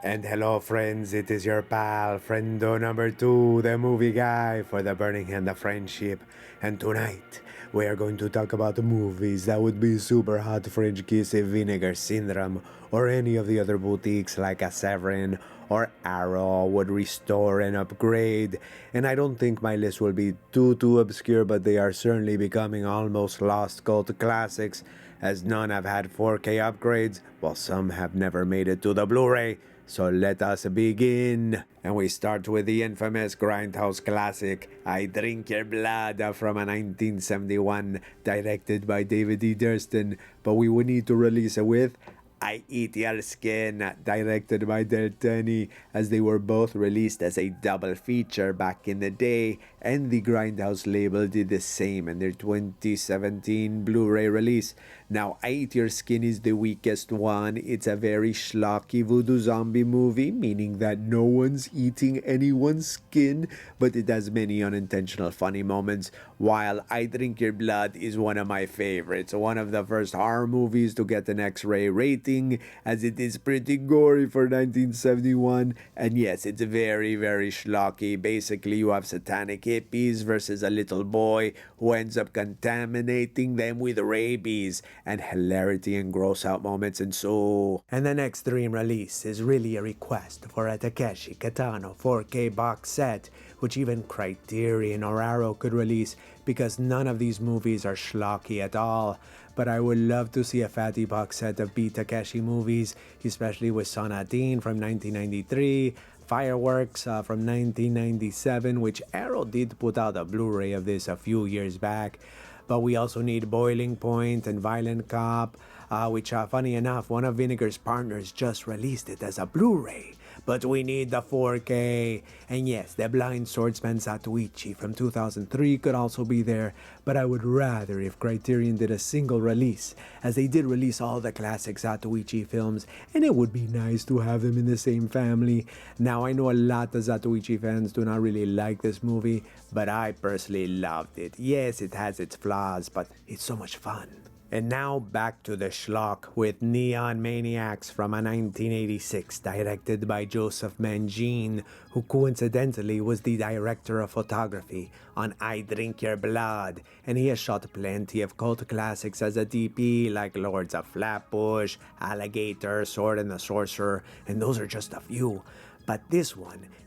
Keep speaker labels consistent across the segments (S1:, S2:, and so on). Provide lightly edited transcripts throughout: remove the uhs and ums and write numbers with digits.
S1: And hello, friends, it is your pal, Friendo number 2, the movie guy for the Burning Hand of Friendship. And tonight, we are going to talk about the movies that would be super hot French kiss if Vinegar Syndrome or any of the other boutiques like a Severin or Arrow would restore and upgrade. And I don't think my list will be too obscure, but they are certainly becoming almost lost cult classics, as none have had 4K upgrades, while some have never made it to the Blu-ray. So let us begin. And we start with the infamous Grindhouse classic, I Drink Your Blood, from a 1971, directed by David E. Durston, but we would need to release it with I Eat Your Skin, directed by Del Tenney, as they were both released as a double feature back in the day, and the Grindhouse label did the same in their 2017 Blu-ray release. Now, I Eat Your Skin is the weakest one. It's a very schlocky voodoo zombie movie, meaning that no one's eating anyone's skin, but it has many unintentional funny moments, while I Drink Your Blood is one of my favorites, one of the first horror movies to get an X-ray rating, as it is pretty gory for 1971, and yes, it's very schlocky. Basically, you have satanic hippies versus a little boy who ends up contaminating them with rabies, and hilarity and gross out moments ensue. And the next dream release is really a request for a Takeshi Kitano 4K box set, which even Criterion or Arrow could release, because none of these movies are schlocky at all. But I would love to see a fatty box set of B. Takeshi movies, especially with Sonatine from 1993, Fireworks from 1997, which Arrow did put out a Blu-ray of this a few years back. But we also need Boiling Point and Violent Cop, which, funny enough, one of Vinegar's partners just released it as a Blu-ray. But we need the 4K. And yes, the Blind Swordsman Zatoichi from 2003 could also be there, but I would rather if Criterion did a single release, as they did release all the classic Zatoichi films, and it would be nice to have them in the same family. Now, I know a lot of Zatoichi fans do not really like this movie, but I personally loved it. Yes, it has its flaws, but it's so much fun. And now back to the schlock with Neon Maniacs from a 1986, directed by Joseph Mangine, who coincidentally was the director of photography on I Drink Your Blood, and he has shot plenty of cult classics as a DP like Lords of Flatbush, Alligator, Sword and the Sorcerer, and those are just a few. But this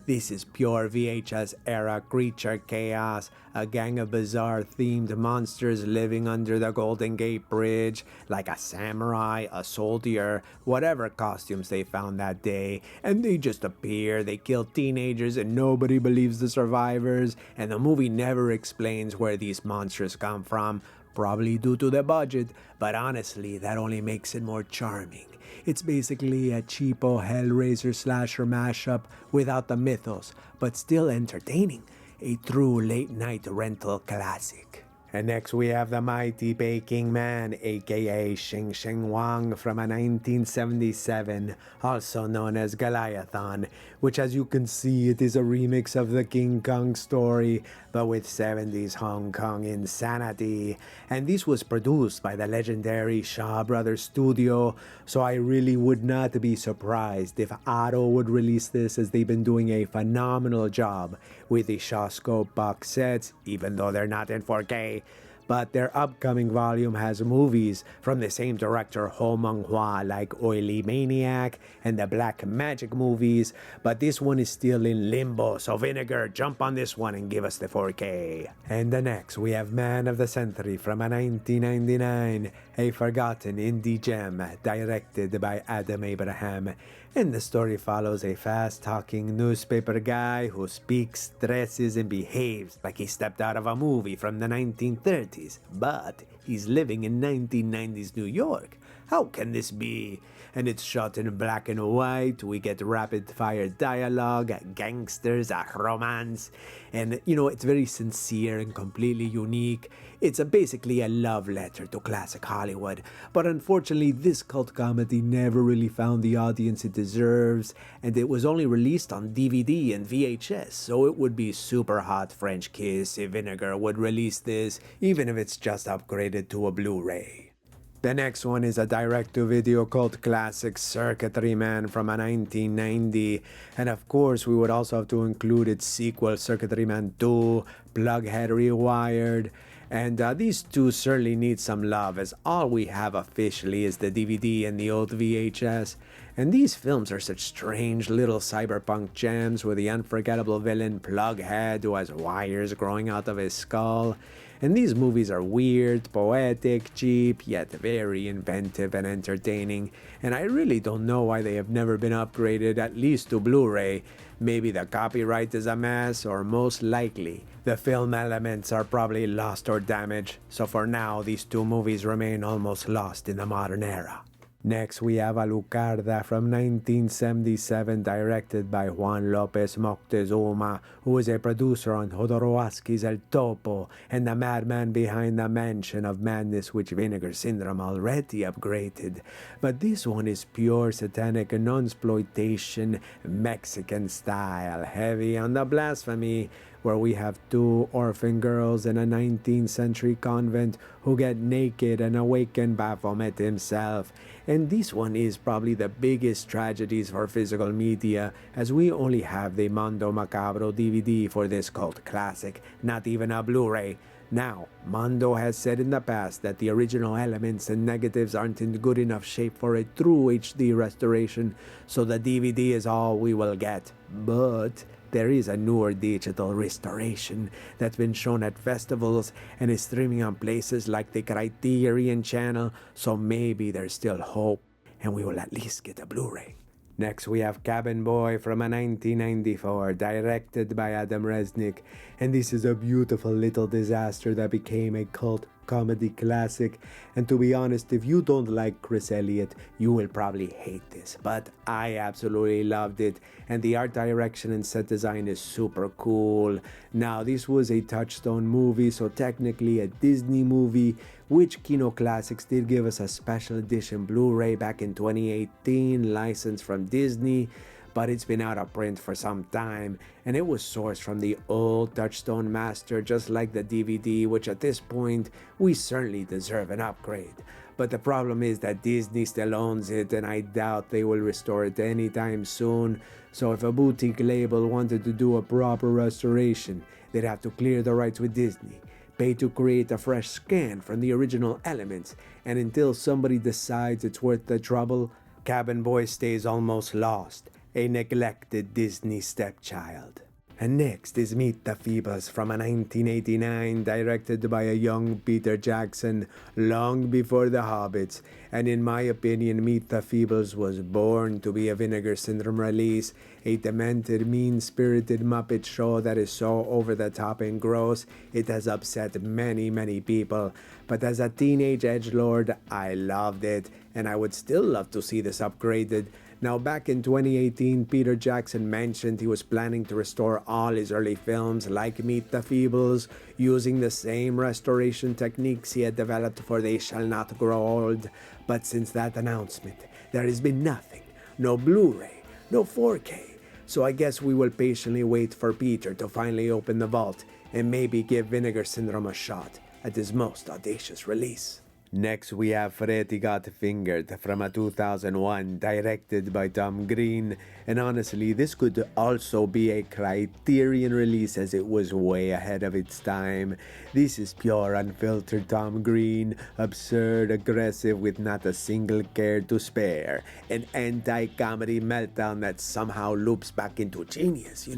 S1: is pure VHS era creature chaos, a gang of bizarre themed monsters living under the Golden Gate Bridge, like a samurai, a soldier, whatever costumes they found that day, and they just appear, they kill teenagers, and nobody believes the survivors, and the movie never explains where these monsters come from, probably due to the budget, but honestly, that only makes it more charming. It's basically a cheapo Hellraiser slasher mashup without the mythos, but still entertaining. A true late-night rental classic. And next we have the Mighty Peking Man, aka Shing Shing Wang from a 1977, also known as Goliathon, which, as you can see, it is a remix of the King Kong story, but with 70s Hong Kong insanity. And this was produced by the legendary Shaw Brothers Studio, so I really would not be surprised if Arrow would release this, as they've been doing a phenomenal job with the Shaw Scope box sets, even though they're not in 4K. But their upcoming volume has movies from the same director, Ho Meng-hwa, like Oily Maniac and the Black Magic movies, but this one is still in limbo, so Vinegar, jump on this one and give us the 4K. And the next, we have Man of the Century from a 1999, a forgotten indie gem, directed by Adam Abraham, and the story follows a fast-talking newspaper guy who speaks, dresses, and behaves like he stepped out of a movie from the 1930s, but he's living in 1990s New York. How can this be? And it's shot in black and white. We get rapid-fire dialogue, gangsters, a romance, and it's very sincere and completely unique. It's basically a love letter to classic Hollywood, but unfortunately this cult comedy never really found the audience it deserves, and it was only released on DVD and VHS, so it would be super hot French kiss if Vinegar would release this, even if it's just upgraded to a Blu-ray. The next one is a direct-to-video cult classic, Circuitry Man from a 1990. And of course, we would also have to include its sequel, Circuitry Man 2, Plughead Rewired. And these two certainly need some love, as all we have officially is the DVD and the old VHS. And these films are such strange little cyberpunk gems with the unforgettable villain Plughead, who has wires growing out of his skull. And these movies are weird, poetic, cheap, yet very inventive and entertaining. And I really don't know why they have never been upgraded, at least to Blu-ray. Maybe the copyright is a mess, or most likely, the film elements are probably lost or damaged. So for now, these two movies remain almost lost in the modern era. Next, we have Alucarda from 1977, directed by Juan López Moctezuma, who is a producer on Jodorowsky's El Topo and the madman behind the Mansion of Madness, which Vinegar Syndrome already upgraded. But this one is pure satanic nunsploitation, Mexican style, heavy on the blasphemy, where we have two orphan girls in a 19th century convent who get naked and awaken Baphomet himself. And this one is probably the biggest tragedies for physical media, as we only have the Mondo Macabro DVD for this cult classic, not even a Blu-ray. Now, Mondo has said in the past that the original elements and negatives aren't in good enough shape for a true HD restoration, so the DVD is all we will get. But there is a newer digital restoration that's been shown at festivals and is streaming on places like the Criterion channel, so maybe there's still hope and we will at least get a Blu-ray. Next, we have Cabin Boy from a 1994, directed by Adam Resnick, and this is a beautiful little disaster that became a cult comedy classic. And to be honest, if you don't like Chris Elliott, you will probably hate this, but I absolutely loved it, and the art direction and set design is super cool. Now, this was a Touchstone movie, so technically a Disney movie, which Kino Classics did give us a special edition Blu-ray back in 2018, licensed from Disney, but it's been out of print for some time, and it was sourced from the old Touchstone master, just like the DVD, which at this point, we certainly deserve an upgrade. But the problem is that Disney still owns it, and I doubt they will restore it anytime soon, so if a boutique label wanted to do a proper restoration, they'd have to clear the rights with Disney, pay to create a fresh scan from the original elements, and until somebody decides it's worth the trouble, Cabin Boy stays almost lost, a neglected Disney stepchild. And next is Meet the Feebles from a 1989, directed by a young Peter Jackson, long before The Hobbits. And in my opinion, Meet the Feebles was born to be a Vinegar Syndrome release, a demented, mean-spirited Muppet show that is so over-the-top and gross, it has upset many people. But as a teenage edgelord, I loved it, and I would still love to see this upgraded. Now, back in 2018, Peter Jackson mentioned he was planning to restore all his early films, like Meet the Feebles, using the same restoration techniques he had developed for They Shall Not Grow Old. But since that announcement, there has been nothing. No Blu-ray, no 4K. So I guess we will patiently wait for Peter to finally open the vault and maybe give Vinegar Syndrome a shot at his most audacious release. Next, we have Freddy Got Fingered from a 2001, directed by Tom Green, and honestly, this could also be a Criterion release as it was way ahead of its time. This is pure unfiltered Tom Green, absurd, aggressive, with not a single care to spare, an anti-comedy meltdown that somehow loops back into genius,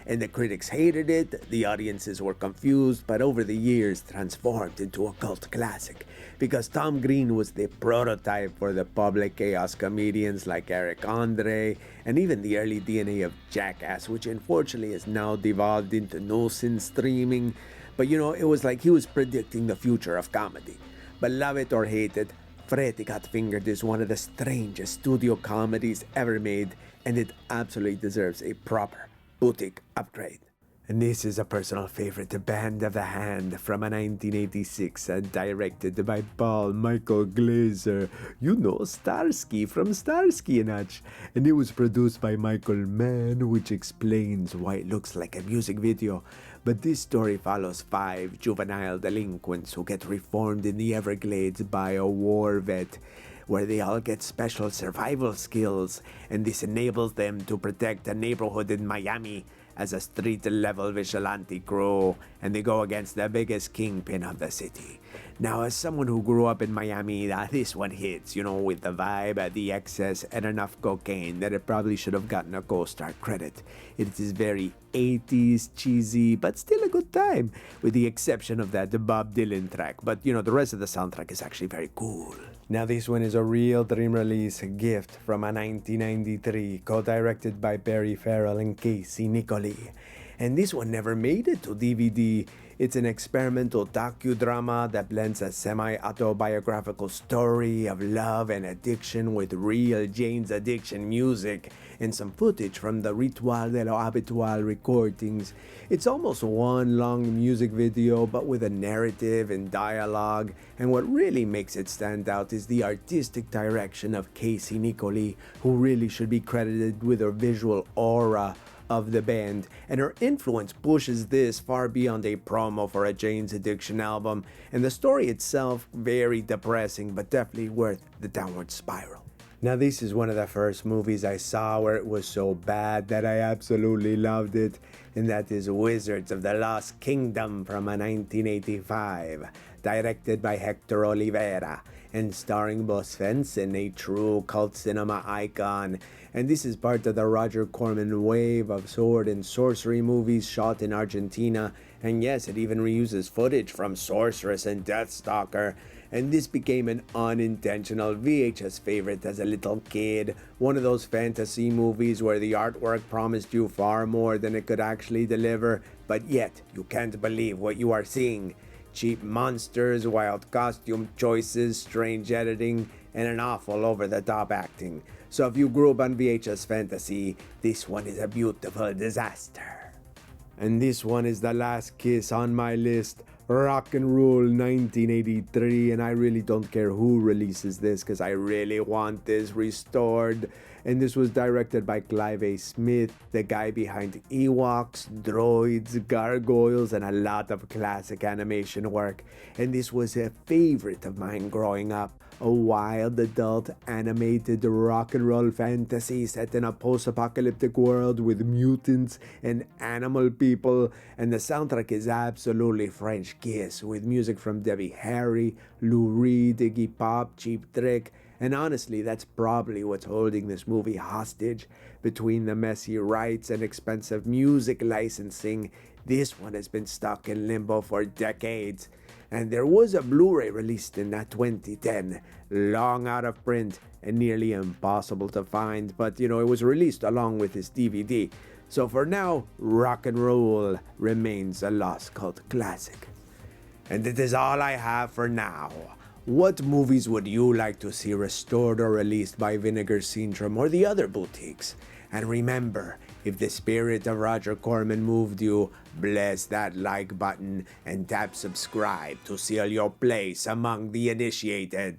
S1: And the critics hated it, the audiences were confused, but over the years transformed into a cult classic. Because Tom Green was the prototype for the public chaos comedians like Eric Andre, and even the early DNA of Jackass, which unfortunately has now devolved into nuisance streaming. But it was like he was predicting the future of comedy. But love it or hate it, Freddy Got Fingered is one of the strangest studio comedies ever made, and it absolutely deserves a proper boutique upgrade. And this is a personal favorite, The Band of the Hand from a 1986 and directed by Paul Michael Glazer. You know, Starsky from Starsky and Hutch. And it was produced by Michael Mann, which explains why it looks like a music video. But this story follows 5 juvenile delinquents who get reformed in the Everglades by a war vet, where they all get special survival skills, and this enables them to protect a neighborhood in Miami as a street-level vigilante crew, and they go against the biggest kingpin of the city. Now, as someone who grew up in Miami, this one hits, with the vibe, the excess, and enough cocaine that it probably should have gotten a co-star credit. It is very 80s, cheesy, but still a good time, with the exception of that Bob Dylan track. But, the rest of the soundtrack is actually very cool. Now, this one is a real dream release, Gift from a 1993, co-directed by Perry Farrell and Casey Nicolay. And this one never made it to DVD. It's an experimental docudrama that blends a semi-autobiographical story of love and addiction with real Jane's Addiction music and some footage from the Ritual de lo Habitual recordings. It's almost one long music video, but with a narrative and dialogue, and what really makes it stand out is the artistic direction of Casey Nicolay, who really should be credited with her visual aura of the band, and her influence pushes this far beyond a promo for a Jane's Addiction album, and the story itself very depressing, but definitely worth the downward spiral. Now, this is one of the first movies I saw where it was so bad that I absolutely loved it, and that is Wizards of the Lost Kingdom from a 1985, directed by Hector Oliveira, and starring Bos Svensson, a true cult cinema icon. And this is part of the Roger Corman wave of sword and sorcery movies shot in Argentina, and yes, it even reuses footage from Sorceress and Deathstalker. And this became an unintentional VHS favorite as a little kid, one of those fantasy movies where the artwork promised you far more than it could actually deliver, but yet you can't believe what you are seeing. Cheap monsters, wild costume choices, strange editing, and an awful over-the-top acting. So if you grew up on VHS fantasy, this one is a beautiful disaster. And this one is the last kiss on my list, Rock and Roll 1983, and I really don't care who releases this because I really want this restored. And this was directed by Clive A. Smith, the guy behind Ewoks, Droids, Gargoyles, and a lot of classic animation work. And this was a favorite of mine growing up. A wild adult animated rock and roll fantasy set in a post-apocalyptic world with mutants and animal people, and the soundtrack is absolutely French kiss with music from Debbie Harry, Lou Reed, Iggy Pop, Cheap Trick, and honestly that's probably what's holding this movie hostage. Between the messy rights and expensive music licensing, this one has been stuck in limbo for decades. And there was a Blu-ray released in 2010, long out of print and nearly impossible to find, but it was released along with his DVD. So for now, Rock and Roll remains a lost cult classic. And it is all I have for now. What movies would you like to see restored or released by Vinegar Syndrome or the other boutiques? And remember, if the spirit of Roger Corman moved you, bless that like button and tap subscribe to seal your place among the initiated.